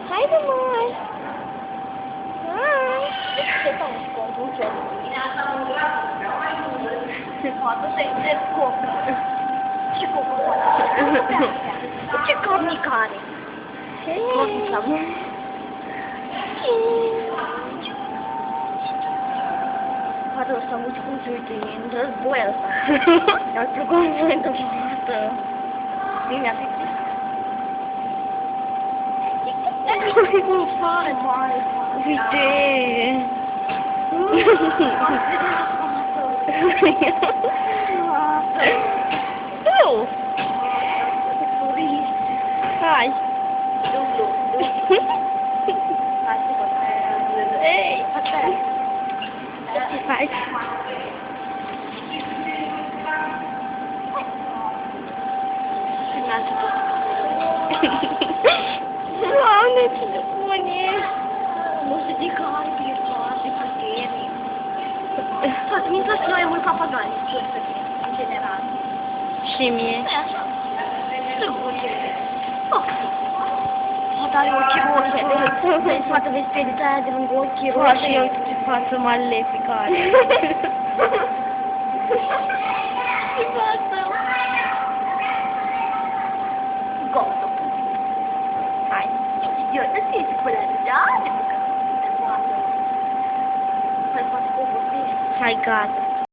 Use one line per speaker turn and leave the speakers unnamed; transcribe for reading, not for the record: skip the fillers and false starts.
Haide, măi! Hai! Ce tare și conduce? Poate să-i trec copii. Ce copii poate? Ce cornic are? Cornic am. Poate o să mă uiți cum se uite în război ăsta. I-a plăcut mult în față. Bine, a fi cum fare mare.
Uite! Tu! Hai! Ei! Ce faci? Doamne, ce de bun ești!
Nu știu de care e foarte puternic. Toate mintea că noi e mult papagali, în general.
Și mie?
E așa. Sigur e. Poate are ochii roșii, vezi, poate vezi pedita aia de lângă ochii
Poate
roșii.
eu ce față malefică are.
Ce față? Gata. Hai. Eu te ții până la de bucă. Hai, poate că o vorbești.
Hai, gata.